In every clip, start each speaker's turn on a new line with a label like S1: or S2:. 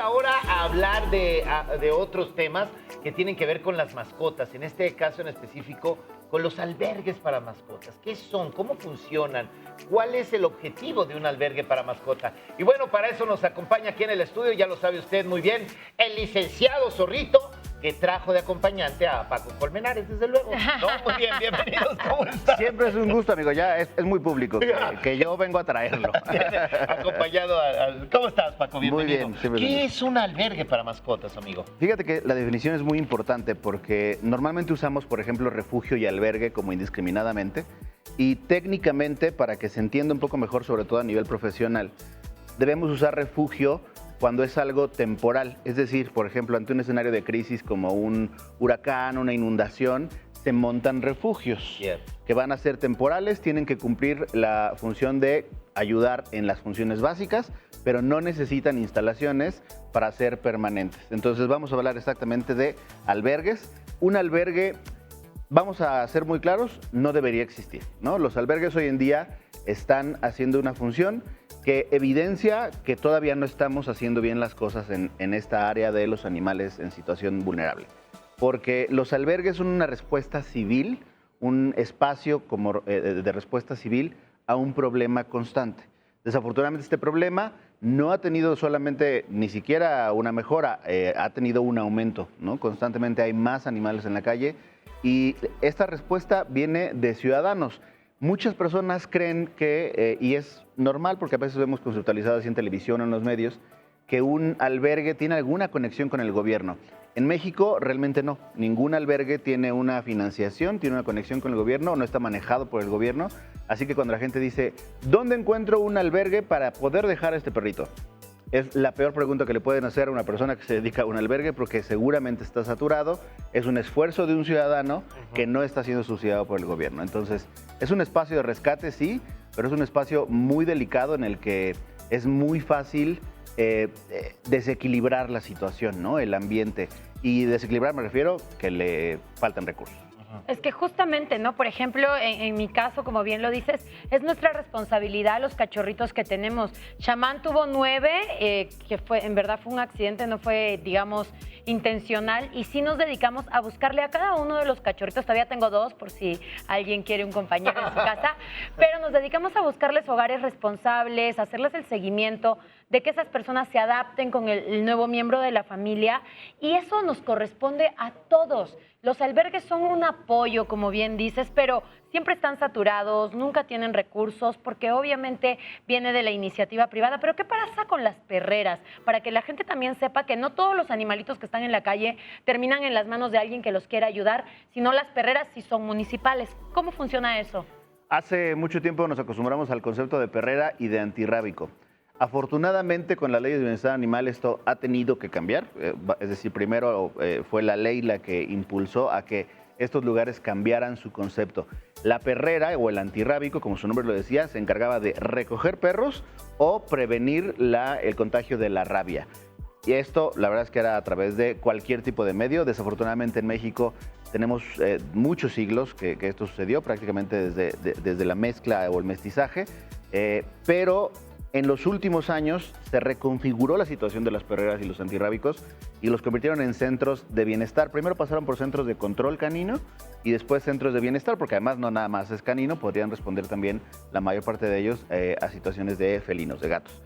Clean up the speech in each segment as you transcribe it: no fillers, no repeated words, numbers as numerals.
S1: ahora a hablar de otros temas que tienen que ver con las mascotas, en este caso en específico con los albergues para mascotas. ¿Qué son? ¿Cómo funcionan? ¿Cuál es el objetivo de un albergue para mascota? Y bueno, para eso nos acompaña aquí en el estudio, ya lo sabe usted muy bien, el licenciado Zorrito, que trajo de acompañante a Paco Colmenares, desde luego. No, muy bien, bienvenidos, ¿cómo están?
S2: Siempre es un gusto, amigo, ya es muy público que yo vengo a traerlo.
S1: Acompañado ¿Cómo estás, Paco? Bienvenido.
S2: Muy bien,
S1: ¿Qué es un albergue para mascotas, amigo?
S2: Fíjate que la definición es muy importante porque normalmente usamos, por ejemplo, refugio y albergue como indiscriminadamente y técnicamente, para que se entienda un poco mejor, sobre todo a nivel profesional, debemos usar refugio cuando es algo temporal, es decir, por ejemplo, ante un escenario de crisis como un huracán, una inundación, se montan refugios que van a ser temporales, tienen que cumplir la función de ayudar en las funciones básicas, pero no necesitan instalaciones para ser permanentes. Entonces vamos a hablar exactamente de albergues. Un albergue, vamos a ser muy claros, no debería existir, ¿no? Los albergues hoy en día están haciendo una función que evidencia que todavía no estamos haciendo bien las cosas en esta área de los animales en situación vulnerable. Porque los albergues son una respuesta civil, un espacio como de respuesta civil a un problema constante. Desafortunadamente este problema no ha tenido solamente ni siquiera una mejora, ha tenido un aumento, ¿no? Constantemente hay más animales en la calle y esta respuesta viene de ciudadanos. Muchas personas creen que, y es normal porque a veces vemos conceptualizado así en televisión o en los medios, que un albergue tiene alguna conexión con el gobierno. En México realmente no. Ningún albergue tiene una financiación, tiene una conexión con el gobierno, no está manejado por el gobierno. Así que cuando la gente dice, ¿dónde encuentro un albergue para poder dejar a este perrito? Es la peor pregunta que le pueden hacer a una persona que se dedica a un albergue porque seguramente está saturado. Es un esfuerzo de un ciudadano que no está siendo subsidiado por el gobierno. Entonces, es un espacio de rescate, sí, pero es un espacio muy delicado en el que es muy fácil desequilibrar la situación, ¿no? El ambiente. Y desequilibrar me refiero que le faltan recursos.
S3: Es que justamente, ¿no? Por ejemplo, en mi caso, como bien lo dices, es nuestra responsabilidad los cachorritos que tenemos. Chamán tuvo 9, que en verdad fue un accidente, no fue, digamos, intencional. Y sí nos dedicamos a buscarle a cada uno de los cachorritos. Todavía tengo 2 por si alguien quiere un compañero en su casa. Pero nos dedicamos a buscarles hogares responsables, a hacerles el seguimiento de que esas personas se adapten con el nuevo miembro de la familia. Y eso nos corresponde a todos. Los albergues son un apoyo, como bien dices, pero siempre están saturados, nunca tienen recursos, porque obviamente viene de la iniciativa privada. Pero ¿qué pasa con las perreras? Para que la gente también sepa que no todos los animalitos que están en la calle terminan en las manos de alguien que los quiera ayudar, sino las perreras sí son municipales. ¿Cómo funciona eso?
S2: Hace mucho tiempo nos acostumbramos al concepto de perrera y de antirrábico. Afortunadamente, con la ley de bienestar animal esto ha tenido que cambiar. Es decir, primero fue la ley la que impulsó a que estos lugares cambiaran su concepto. La perrera o el antirrábico, como su nombre lo decía, se encargaba de recoger perros o prevenir el contagio de la rabia. Y esto, la verdad es que era a través de cualquier tipo de medio. Desafortunadamente en México tenemos muchos siglos que esto sucedió, prácticamente desde la mezcla o el mestizaje, pero en los últimos años se reconfiguró la situación de las perreras y los antirrábicos y los convirtieron en centros de bienestar. Primero pasaron por centros de control canino y después centros de bienestar, porque además no nada más es canino, podrían responder también la mayor parte de ellos a situaciones de felinos, de gatos.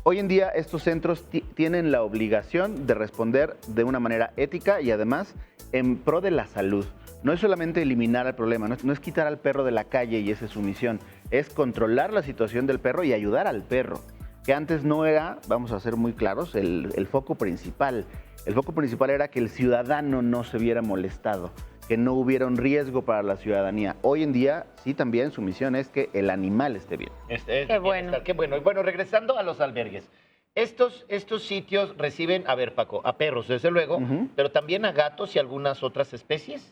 S2: Hoy en día estos centros tienen la obligación de responder de una manera ética y además en pro de la salud. No es solamente eliminar el problema, no es quitar al perro de la calle y esa es su misión, es controlar la situación del perro y ayudar al perro, que antes no era, vamos a ser muy claros, el foco principal. El foco principal era que el ciudadano no se viera molestado, que no hubiera un riesgo para la ciudadanía. Hoy en día, sí, también su misión es que el animal esté bien.
S3: Qué bueno.
S1: Qué bueno. Y bueno, regresando a los albergues. Estos sitios reciben, a ver, Paco, a perros, desde luego, pero también a gatos y algunas otras especies.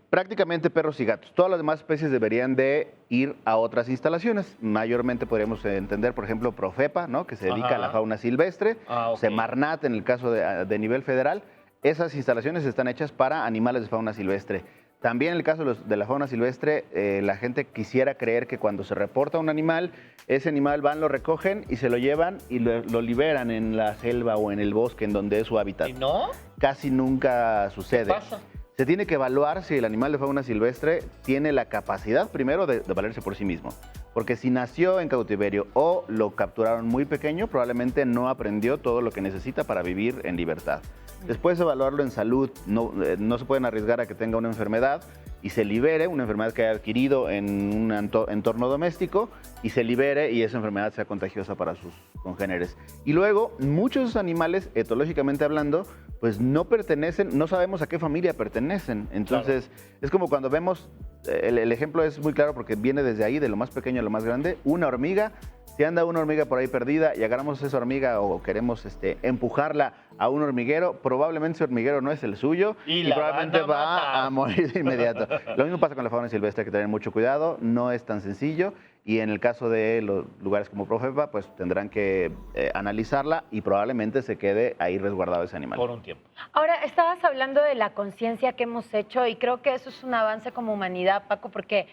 S2: Prácticamente perros y gatos. Todas las demás especies deberían de ir a otras instalaciones. Mayormente podríamos entender, por ejemplo, Profepa, ¿no? Que se dedica a la fauna silvestre, Semarnat en el caso de nivel federal. Esas instalaciones están hechas para animales de fauna silvestre. También en el caso de la fauna silvestre, la gente quisiera creer que cuando se reporta un animal, ese animal van, lo recogen y se lo llevan y lo liberan en la selva o en el bosque en donde es su hábitat.
S1: ¿Y no?
S2: Casi nunca sucede.
S1: ¿Qué pasa?
S2: Se tiene que evaluar si el animal de fauna silvestre tiene la capacidad primero de valerse por sí mismo. Porque si nació en cautiverio o lo capturaron muy pequeño, probablemente no aprendió todo lo que necesita para vivir en libertad. Después de evaluarlo en salud, no se pueden arriesgar a que tenga una enfermedad y se libere, una enfermedad que haya adquirido en un entorno doméstico, y se libere y esa enfermedad sea contagiosa para sus congéneres. Y luego, muchos de esos animales, etológicamente hablando, pues no pertenecen, no sabemos a qué familia pertenecen. Entonces, es como cuando vemos, el ejemplo es muy claro porque viene desde ahí, de lo más pequeño a lo más grande, una hormiga. Si anda una hormiga por ahí perdida y agarramos esa hormiga o queremos empujarla a un hormiguero, probablemente ese hormiguero no es el suyo y probablemente va a morir de inmediato. Lo mismo pasa con la fauna silvestre, hay que tener mucho cuidado, no es tan sencillo, y en el caso de los lugares como Profepa, pues tendrán que analizarla y probablemente se quede ahí resguardado ese animal.
S1: Por un tiempo.
S3: Ahora, estabas hablando de la conciencia que hemos hecho y creo que eso es un avance como humanidad, Paco, porque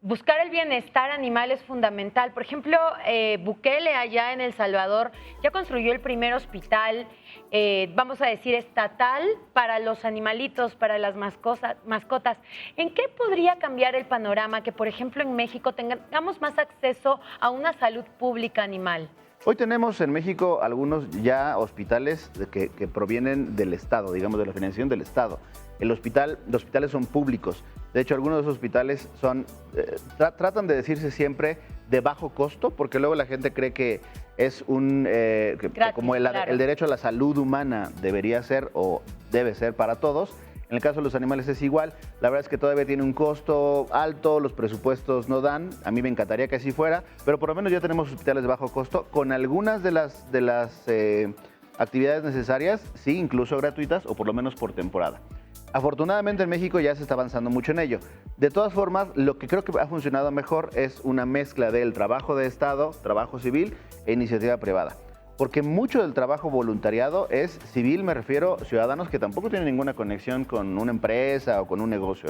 S3: buscar el bienestar animal es fundamental. Por ejemplo, Bukele allá en El Salvador ya construyó el primer hospital, vamos a decir, estatal para los animalitos, para las mascotas. ¿En qué podría cambiar el panorama que, por ejemplo, en México tengamos más acceso a una salud pública animal?
S2: Hoy tenemos en México algunos ya hospitales que provienen del Estado, digamos, de la financiación del Estado. Los hospitales son públicos. De hecho, algunos de esos hospitales tratan de decirse siempre de bajo costo, porque luego la gente cree que es gratis, como el derecho a la salud humana debería ser o debe ser para todos. En el caso de los animales es igual. La verdad es que todavía tiene un costo alto, los presupuestos no dan. A mí me encantaría que así fuera, pero por lo menos ya tenemos hospitales de bajo costo con algunas de las actividades necesarias, sí, incluso gratuitas o por lo menos por temporada. Afortunadamente en México ya se está avanzando mucho en ello. De todas formas, lo que creo que ha funcionado mejor es una mezcla del trabajo de Estado, trabajo civil e iniciativa privada. Porque mucho del trabajo voluntariado es civil, me refiero a ciudadanos que tampoco tienen ninguna conexión con una empresa o con un negocio.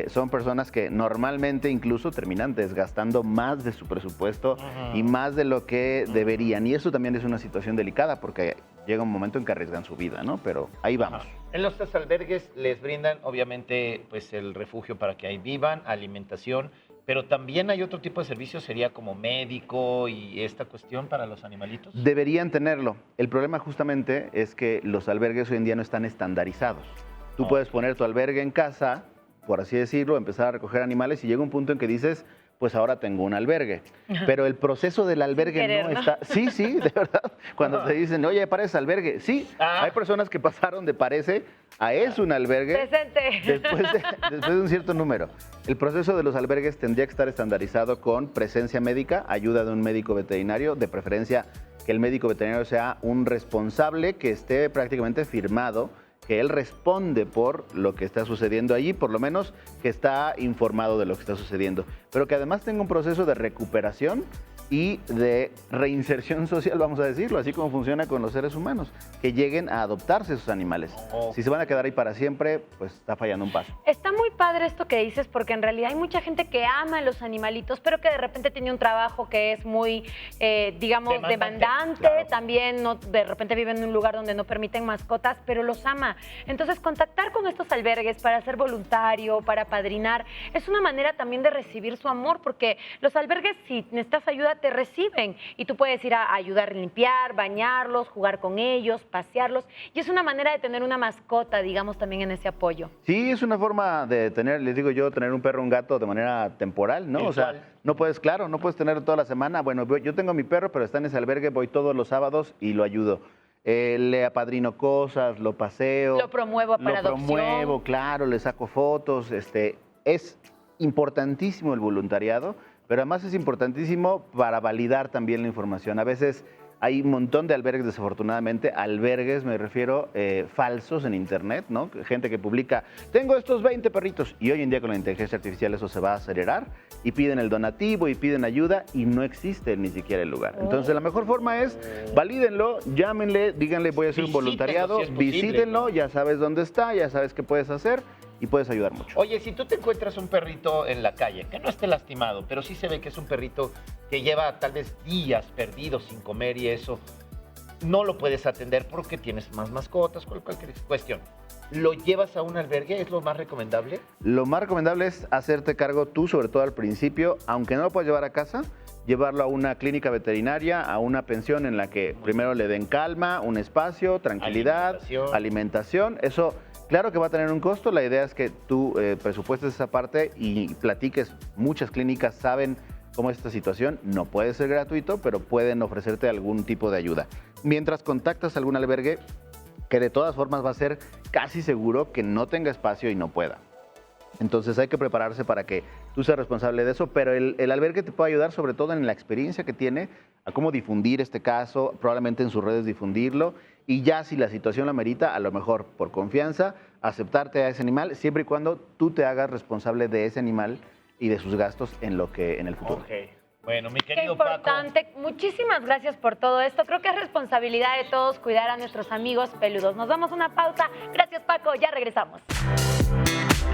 S2: Son personas que normalmente incluso terminan desgastando más de su presupuesto y más de lo que deberían. Y eso también es una situación delicada porque llega un momento en que arriesgan su vida, ¿no? Pero ahí vamos.
S1: En los albergues les brindan, obviamente, pues el refugio para que ahí vivan, alimentación, pero también hay otro tipo de servicios, sería como médico y esta cuestión para los animalitos.
S2: Deberían tenerlo. El problema justamente es que los albergues hoy en día no están estandarizados. Tú puedes poner tu albergue en casa, por así decirlo, empezar a recoger animales y llega un punto en que dices, pues ahora tengo un albergue. Pero el proceso del albergue no está... Sí, de verdad. Cuando te dicen, oye, parece albergue. Sí, hay personas que pasaron de parece a es un albergue.
S3: Presente.
S2: Después de un cierto número. El proceso de los albergues tendría que estar estandarizado con presencia médica, ayuda de un médico veterinario, de preferencia que el médico veterinario sea un responsable que esté prácticamente firmado, que él responde por lo que está sucediendo allí, por lo menos que está informado de lo que está sucediendo, pero que además tenga un proceso de recuperación y de reinserción social, vamos a decirlo, así como funciona con los seres humanos, que lleguen a adoptarse esos animales. Si se van a quedar ahí para siempre, pues está fallando un paso.
S3: Está muy padre esto que dices, porque en realidad hay mucha gente que ama a los animalitos, pero que de repente tiene un trabajo que es muy, digamos, demandante. Claro. También de repente viven en un lugar donde no permiten mascotas, pero los ama. Entonces, contactar con estos albergues para ser voluntario, para padrinar, es una manera también de recibir su amor, porque los albergues, si necesitas ayuda, te reciben y tú puedes ir a ayudar a limpiar, bañarlos, jugar con ellos, pasearlos, y es una manera de tener una mascota, digamos, también en ese apoyo.
S2: Sí, es una forma de tener, les digo yo, tener un perro o un gato de manera temporal, ¿no? O sea, no puedes tenerlo toda la semana. Bueno, yo tengo mi perro, pero está en ese albergue, voy todos los sábados y lo ayudo. Le apadrino cosas, lo paseo.
S3: Lo promuevo para adopción. Lo promuevo,
S2: claro, le saco fotos. Es importantísimo el voluntariado, pero además es importantísimo para validar también la información. A veces hay un montón de albergues, desafortunadamente, albergues, me refiero, falsos en internet, ¿no? Gente que publica, tengo estos 20 perritos, y hoy en día con la inteligencia artificial eso se va a acelerar, y piden el donativo, y piden ayuda, y no existe ni siquiera el lugar. Entonces, la mejor forma es, valídenlo, llámenle, díganle, voy a hacer un voluntariado, visítenlo, ya sabes dónde está, ya sabes qué puedes hacer, y puedes ayudar mucho.
S1: Oye, si tú te encuentras un perrito en la calle, que no esté lastimado, pero sí se ve que es un perrito que lleva tal vez días perdido sin comer y eso, no lo puedes atender porque tienes más mascotas, cualquier cuestión. ¿Lo llevas a un albergue? ¿Es lo más recomendable?
S2: Lo más recomendable es hacerte cargo tú, sobre todo al principio, aunque no lo puedas llevar a casa, llevarlo a una clínica veterinaria, a una pensión en la que primero le den calma, un espacio, tranquilidad, alimentación. Eso, claro que va a tener un costo. La idea es que tú presupuestes esa parte y platiques. Muchas clínicas saben cómo es esta situación. No puede ser gratuito, pero pueden ofrecerte algún tipo de ayuda. Mientras contactas algún albergue, que de todas formas va a ser casi seguro que no tenga espacio y no pueda. Entonces hay que prepararse para que tú seas responsable de eso, pero el albergue te puede ayudar sobre todo en la experiencia que tiene, a cómo difundir este caso, probablemente en sus redes difundirlo, y ya si la situación lo amerita, a lo mejor por confianza, aceptarte a ese animal, siempre y cuando tú te hagas responsable de ese animal y de sus gastos en el futuro.
S1: Ok. Bueno, mi
S3: Qué
S1: querido
S3: importante.
S1: Paco.
S3: Muchísimas gracias por todo esto. Creo que es responsabilidad de todos cuidar a nuestros amigos peludos. Nos damos una pausa. Gracias, Paco. Ya regresamos.